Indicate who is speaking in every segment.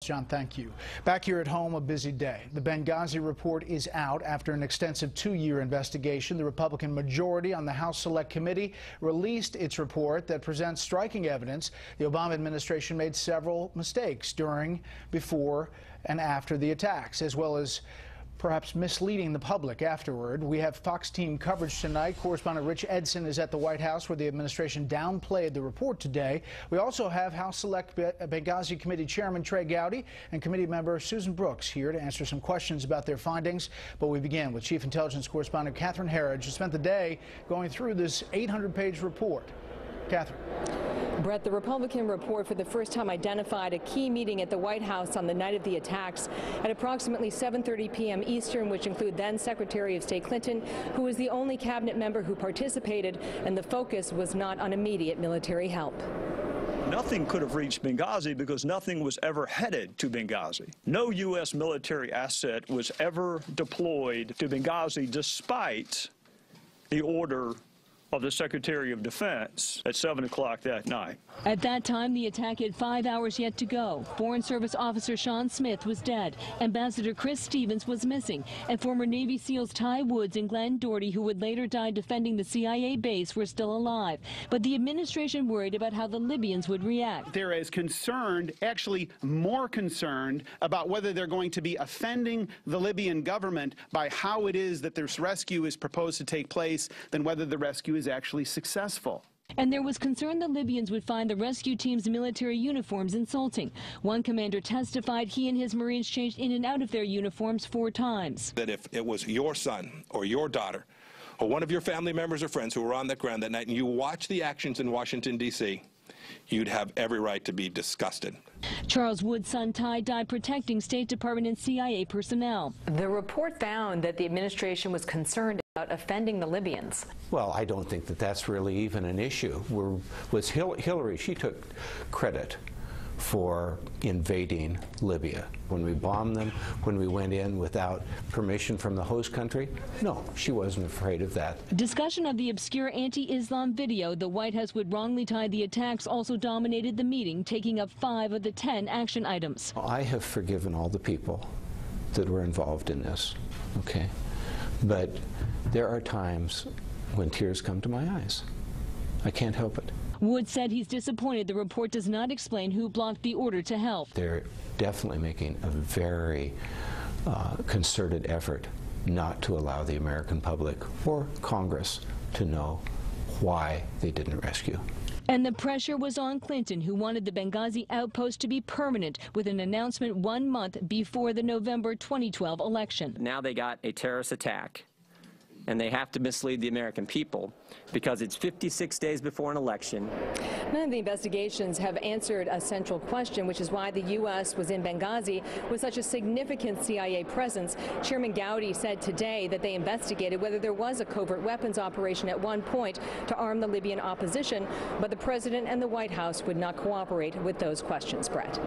Speaker 1: John, thank you. Back here at home, a busy day. The Benghazi report is out after an extensive 2-year investigation. The Republican majority on the House Select Committee released its report that presents striking evidence the Obama administration made several mistakes during, before, and after the attacks, as well as perhaps misleading the public afterward. We have Fox team coverage tonight. Correspondent Rich Edson is at the White House, where the administration downplayed the report today. We also have House Select Benghazi Committee Chairman Trey Gowdy and committee member Susan Brooks here to answer some questions about their findings. But we begin with Chief Intelligence Correspondent Catherine Herridge, who spent the day going through this 800-page report. Catherine.
Speaker 2: Bret, the Republican report for the first time identified a key meeting at the White House on the night of the attacks at approximately 7:30 p.m. Eastern, which include then Secretary of State Clinton, who was the only cabinet member who participated, and the focus was not on immediate military help.
Speaker 3: Nothing could have reached Benghazi because nothing was ever headed to Benghazi. No U.S. military asset was ever deployed to Benghazi despite the order of the Secretary of Defense at 7 o'clock that night.
Speaker 4: At that time, the attack had 5 hours yet to go. Foreign Service Officer Sean Smith was dead. Ambassador Chris Stevens was missing. And former Navy SEALs Ty Woods and Glenn Doherty, who would later die defending the CIA base, were still alive. But the administration worried about how the Libyans would react.
Speaker 5: They're as concerned, actually more concerned, about whether they're going to be offending the Libyan government by how it is that this rescue is proposed to take place than whether the rescue is actually successful.
Speaker 4: And there was concern the Libyans would find the rescue team's military uniforms insulting. One commander testified he and his Marines changed in and out of their uniforms 4 times.
Speaker 6: That if it was your son or your daughter or one of your family members or friends who were on the ground that night and you watched the actions in Washington, D.C., you'd have every right to be disgusted.
Speaker 4: Charles Wood's son Ty died protecting State Department and CIA personnel.
Speaker 2: The report found that the administration was concerned about offending the Libyans.
Speaker 7: Well, I don't think that that's really even an issue. Hillary, she took credit for invading Libya. When we bombed them, when we went in without permission from the host country, no, she wasn't afraid of that.
Speaker 4: Discussion of the obscure anti-Islam video the White House would wrongly tie the attacks also dominated the meeting, taking up 5 of the 10 action items.
Speaker 7: I have forgiven all the people that were involved in this, okay? But there are times when tears come to my eyes. I can't help it.
Speaker 4: Wood said he's disappointed the report does not explain who blocked the order to help.
Speaker 7: They're definitely making a very concerted effort not to allow the American public or Congress to know why they didn't rescue.
Speaker 4: And the pressure was on Clinton, who wanted the Benghazi outpost to be permanent, with an announcement 1 month before the November 2012 election.
Speaker 8: Now they got a terrorist attack, and they have to mislead the American people because it's 56 days before an election.
Speaker 2: None of the investigations have answered a central question, which is why the U.S. was in Benghazi with such a significant CIA presence. Chairman Gowdy said today that they investigated whether there was a covert weapons operation at one point to arm the Libyan opposition, but the president and the White House would not cooperate with those questions. Bret.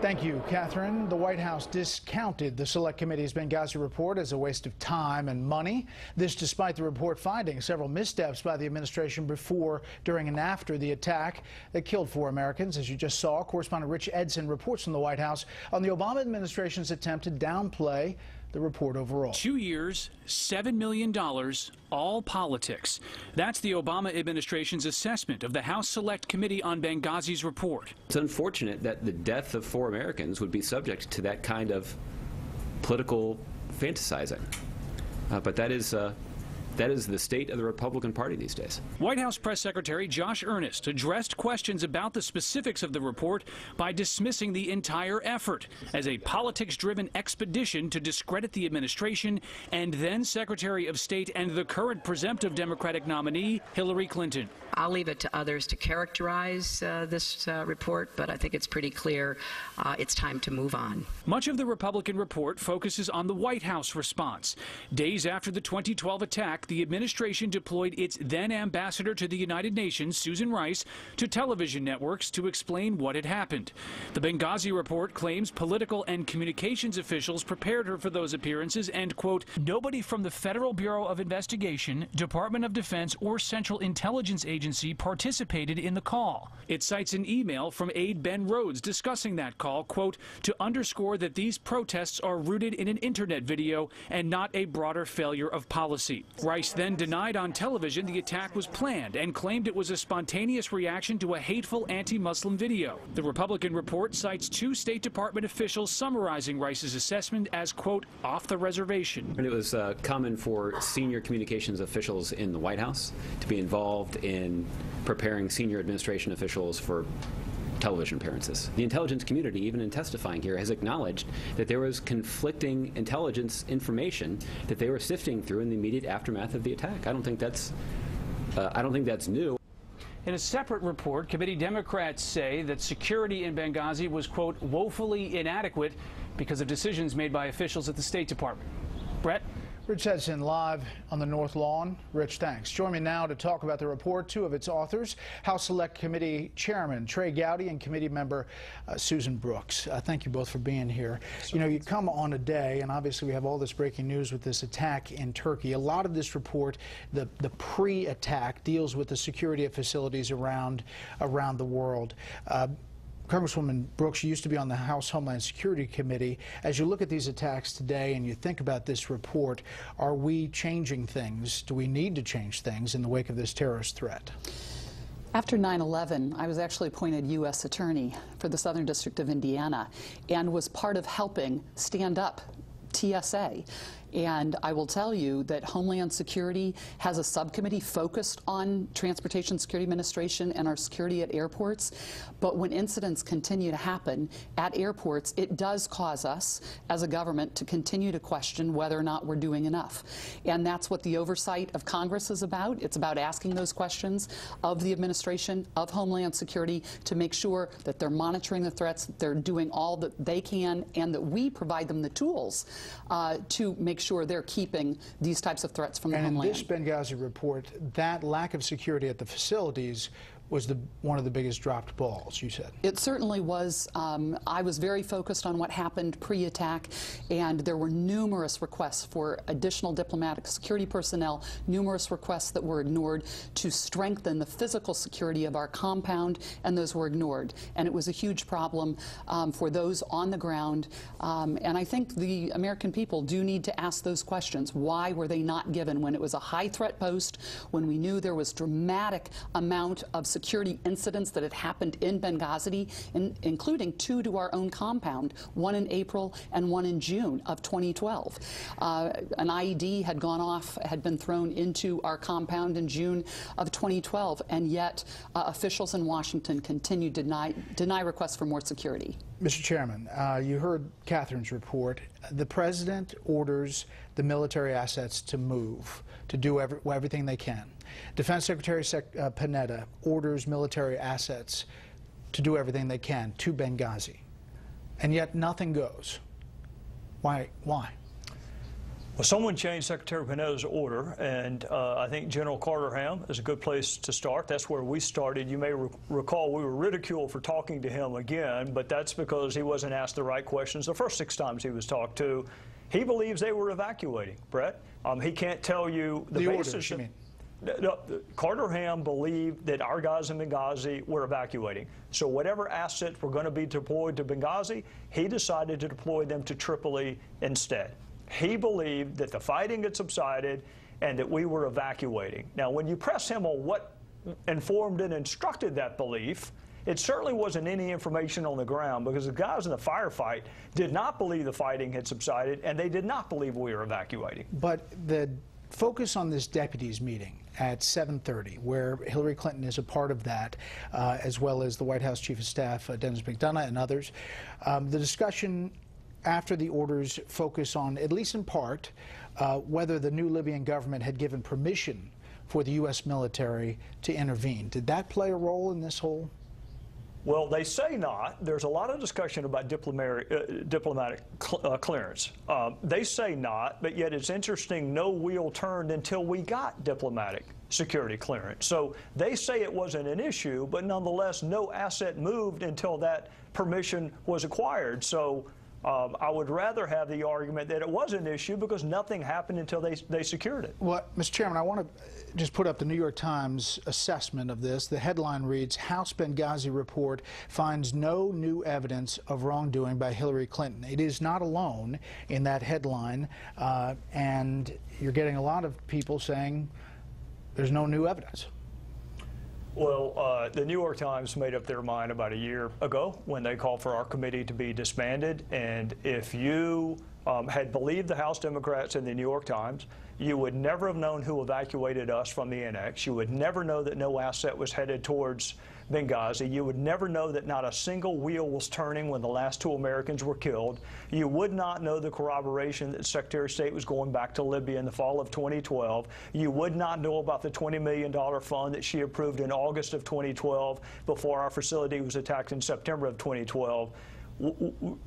Speaker 1: Thank you, Catherine. The White House discounted the Select Committee's Benghazi report as a waste of time and money. This despite the report finding several missteps by the administration before, during, and after the attack that killed 4 Americans. As you just saw, correspondent Rich Edson reports from the White House on the Obama administration's attempt to downplay the report overall.
Speaker 9: 2 years, $7 million, all politics. That's the Obama administration's assessment of the House Select Committee on Benghazi's report.
Speaker 10: It's unfortunate that the death of 4 Americans would be subject to that kind of political fantasizing. But that is the state of the Republican Party these days.
Speaker 9: White House Press Secretary Josh Earnest addressed questions about the specifics of the report by dismissing the entire effort as a politics-driven expedition to discredit the administration and then Secretary of State and the current presumptive Democratic nominee, Hillary Clinton.
Speaker 11: I'll leave it to others to characterize this report, but I think it's pretty clear it's time to move on.
Speaker 9: Much of the Republican report focuses on the White House response. Days after the 2012 attack, the administration deployed its then ambassador to the United Nations, Susan Rice, to television networks to explain what had happened. The Benghazi report claims political and communications officials prepared her for those appearances and, quote, nobody from the Federal Bureau of Investigation, Department of Defense, or Central Intelligence Agency agency participated in the call. It cites an email from aide Ben Rhodes discussing that call, quote, to underscore that these protests are rooted in an internet video and not a broader failure of policy. Rice then denied on television the attack was planned and claimed it was a spontaneous reaction to a hateful anti-Muslim video. The Republican report cites 2 State Department officials summarizing Rice's assessment as, quote, off the reservation.
Speaker 10: And it was common for senior communications officials in the White House to be involved in preparing senior administration officials for television appearances. The intelligence community, even in testifying here, has acknowledged that there was conflicting intelligence information that they were sifting through in the immediate aftermath of the attack. I don't think that's new.
Speaker 9: In a separate report, committee Democrats say that security in Benghazi was, quote, woefully inadequate because of decisions made by officials at the State Department. Bret?
Speaker 1: Rich Edson live on the North Lawn. Rich, thanks. Join me now to talk about the report, 2 of its authors, House Select Committee Chairman Trey Gowdy and committee member Susan Brooks. Thank you both for being here. You know, you come on a day, and obviously we have all this breaking news with this attack in Turkey. A lot of this report, the pre-attack, deals with the security of facilities around the world. Congresswoman Brooks, you used to be on the House Homeland Security Committee. As you look at these attacks today and you think about this report, are we changing things? Do we need to change things in the wake of this terrorist threat?
Speaker 12: After 9/11, I was actually appointed U.S. Attorney for the Southern District of Indiana and was part of helping stand up TSA. And I will tell you that Homeland Security has a subcommittee focused on Transportation Security Administration and our security at airports. But when incidents continue to happen at airports, it does cause us as a government to continue to question whether or not we're doing enough. And that's what the oversight of Congress is about. It's about asking those questions of the administration, of Homeland Security, to make sure that they're monitoring the threats, that they're doing all that they can, and that we provide them the tools to make sure they're keeping these types of threats from the homeland.
Speaker 1: And in this Benghazi report, that lack of security at the facilities was one of the biggest dropped balls, you said.
Speaker 12: It certainly was. I was very focused on what happened pre-attack, and there were numerous requests for additional diplomatic security personnel, numerous requests that were ignored to strengthen the physical security of our compound, and those were ignored. And it was a huge problem for those on the ground. And I think the American people do need to ask those questions. Why were they not given when it was a high threat post, when we knew there was dramatic amount of security incidents that had happened in Benghazi, including 2 to our own compound, 1 in April and 1 in June of 2012. An IED had gone off, had been thrown into our compound in June of 2012, and yet officials in Washington continue to deny requests for more security.
Speaker 1: Mr. Chairman, you heard Catherine's report. The president orders the military assets to move, to do everything they can. Defense Secretary Panetta orders military assets to do everything they can to Benghazi, and yet nothing goes. Why? Well,
Speaker 3: someone changed Secretary Panetta's order, and I think General Carter-Ham is a good place to start. That's where we started. You may recall we were ridiculed for talking to him again, but that's because he wasn't asked the right questions the first 6 times he was talked to. He believes they were evacuating, Brett. He can't tell you the basis.
Speaker 1: Orders, you mean?
Speaker 3: No, Carter-Ham believed that our guys in Benghazi were evacuating. So whatever assets were going to be deployed to Benghazi, he decided to deploy them to Tripoli instead. He believed that the fighting had subsided and that we were evacuating. Now, when you press him on what informed and instructed that belief, it certainly wasn't any information on the ground, because the guys in the firefight did not believe the fighting had subsided, and they did not believe we were evacuating.
Speaker 1: But the focus on this deputies meeting at 7:30, where Hillary Clinton is a part of that, as well as the White House Chief of Staff, Dennis McDonough, and others. The discussion after the orders focus on, at least in part, whether the new Libyan government had given permission for the U.S. military to intervene. Did that play a role in this whole?
Speaker 3: Well, they say not. There's a lot of discussion about diplomatic clearance. They say not, but yet it's interesting, no wheel turned until we got diplomatic security clearance. So they say it wasn't an issue, but nonetheless, no asset moved until that permission was acquired. So I would rather have the argument that it was an issue because nothing happened until they secured it.
Speaker 1: Well, Mr. Chairman, I want to just put up the New York Times assessment of this. The headline reads, House Benghazi report finds no new evidence of wrongdoing by Hillary Clinton. It is not alone in that headline, and you're getting a lot of people saying there's no new evidence.
Speaker 3: Well, the New York Times made up their mind about a year ago when they called for our committee to be disbanded. And if you had believed the House Democrats in the New York Times, you would never have known who evacuated us from the annex. You would never know that no asset was headed towards Benghazi. You would never know that not a single wheel was turning when the last 2 Americans were killed. You would not know the corroboration that Secretary of State was going back to Libya in the fall of 2012. You would not know about the $20 million fund that she approved in August of 2012 before our facility was attacked in September of 2012.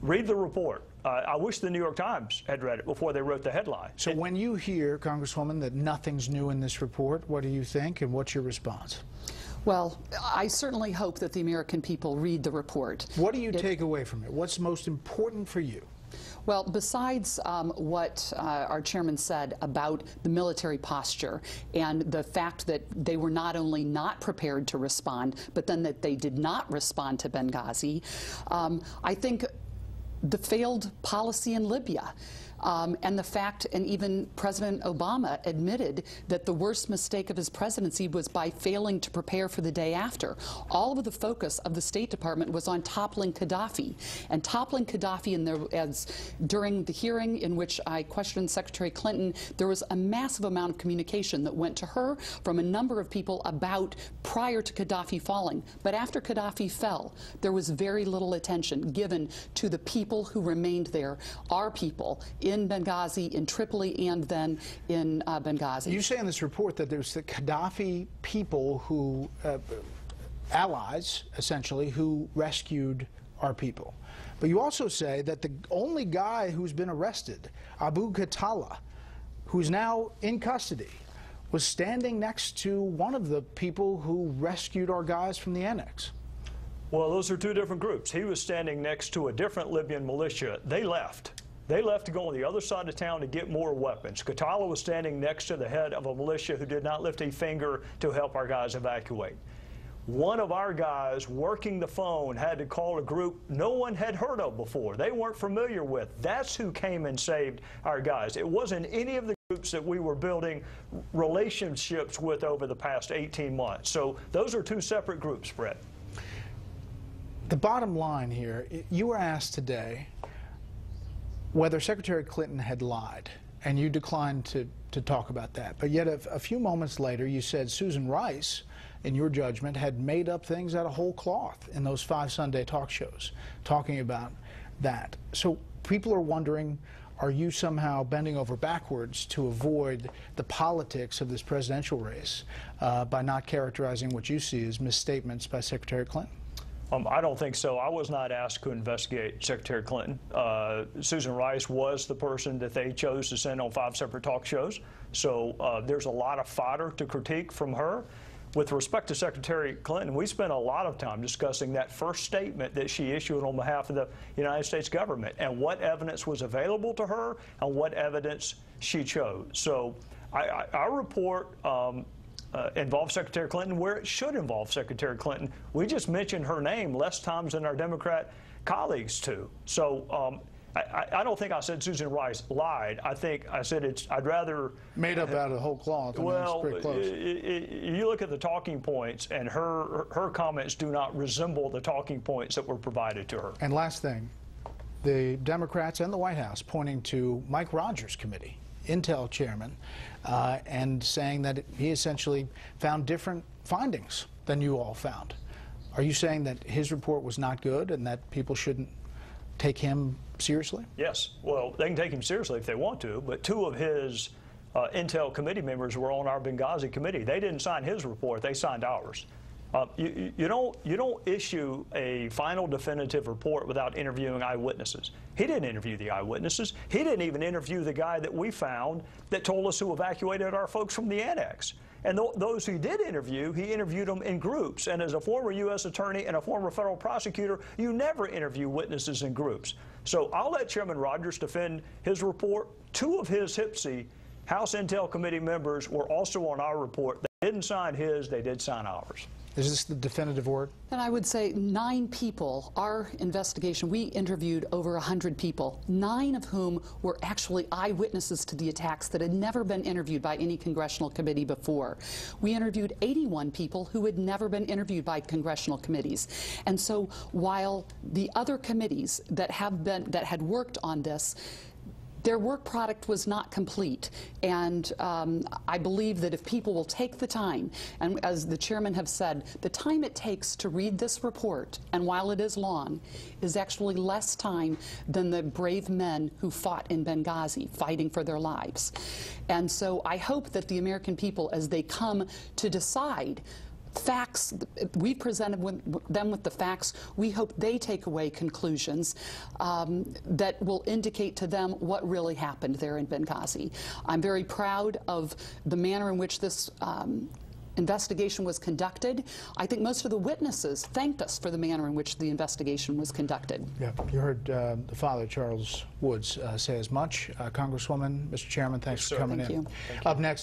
Speaker 3: Read the report. I wish the New York Times had read it before they wrote the headline.
Speaker 1: So when you hear, Congresswoman, that nothing's new in this report, what do you think and what's your response?
Speaker 12: Well, I certainly hope that the American people read the report.
Speaker 1: What do you take away from it? What's most important for you?
Speaker 12: Well, besides what our chairman said about the military posture and the fact that they were not only not prepared to respond, but then that they did not respond to Benghazi, I think the failed policy in Libya. And the fact, and even President Obama admitted that the worst mistake of his presidency was by failing to prepare for the day after. All of the focus of the State Department was on toppling Gaddafi. And toppling Gaddafi, as during the hearing in which I questioned Secretary Clinton, there was a massive amount of communication that went to her from a number of people about prior to Gaddafi falling. But after Gaddafi fell, there was very little attention given to the people who remained there, our people, in Benghazi, in Tripoli, and then in Benghazi.
Speaker 1: You say in this report that there's the Gaddafi people who, allies, essentially, who rescued our people. But you also say that the only guy who's been arrested, Abu Khatala, who's now in custody, was standing next to one of the people who rescued our guys from the annex.
Speaker 3: Well, those are 2 different groups. He was standing next to a different Libyan militia. They left. They left to go on the other side of town to get more weapons. Khatala was standing next to the head of a militia who did not lift a finger to help our guys evacuate. One of our guys working the phone had to call a group no one had heard of before. They weren't familiar with. That's who came and saved our guys. It wasn't any of the groups that we were building relationships with over the past 18 months. So those are 2 separate groups, Bret.
Speaker 1: The bottom line here, you were asked today whether Secretary Clinton had lied, and you declined to talk about that. But yet a few moments later, you said Susan Rice, in your judgment, had made up things out of whole cloth in those 5 Sunday talk shows, talking about that. So people are wondering, are you somehow bending over backwards to avoid the politics of this presidential race by not characterizing what you see as misstatements by Secretary Clinton?
Speaker 3: I don't think so. I was not asked to investigate Secretary Clinton. Susan Rice was the person that they chose to send on 5 separate talk shows. So there's a lot of fodder to critique from her. With respect to Secretary Clinton, we spent a lot of time discussing that first statement that she issued on behalf of the United States government and what evidence was available to her and what evidence she chose. So our report involve Secretary Clinton where it should involve Secretary Clinton. We just mentioned her name less times than our Democrat colleagues do. So I don't think I said Susan Rice lied. I think I said I'd rather...
Speaker 1: Made up out of the whole cloth.
Speaker 3: Well, you look at the talking points, and her comments do not resemble the talking points that were provided to her.
Speaker 1: And last thing, the Democrats and the White House pointing to Mike Rogers' committee, Intel chairman, and saying that he essentially found different findings than you all found. Are you saying that his report was not good and that people shouldn't take him seriously? Yes. Well, they can take him seriously if they want to, but 2 of his Intel committee members were on our Benghazi committee. They didn't sign his report. They signed ours. You don't issue a final definitive report without interviewing eyewitnesses. He didn't interview the eyewitnesses. He didn't even interview the guy that we found that told us who evacuated our folks from the annex. And those he did interview, he interviewed them in groups. And as a former U.S. attorney and a former federal prosecutor, you never interview witnesses in groups.
Speaker 3: So I'll let Chairman Rogers defend his report. Two of his HPSI House Intel Committee members were also on our report. They didn't sign his, they did sign ours.
Speaker 1: Is this the definitive word?
Speaker 12: And I would say 9 people. Our investigation, we interviewed over 100 people, 9 of whom were actually eyewitnesses to the attacks that had never been interviewed by any congressional committee before. We interviewed 81 people who had never been interviewed by congressional committees. And so while the other committees that had worked on this, their work product was not complete, and I believe that if people will take the time, and as the chairman have said, the time it takes to read this report, and while it is long, is actually less time than the brave men who fought in Benghazi, fighting for their lives. And so I hope that the American people, as they come to decide facts, we presented them with the facts. We hope they take away conclusions that will indicate to them what really happened there in Benghazi. I'm very proud of the manner in which this investigation was conducted. I think most of the witnesses thanked us for the manner in which the investigation was conducted.
Speaker 1: Yeah, you heard the father, Charles Woods, say as much. Congresswoman, Mr. Chairman, thanks for coming in.
Speaker 12: Thank you.
Speaker 1: Up next.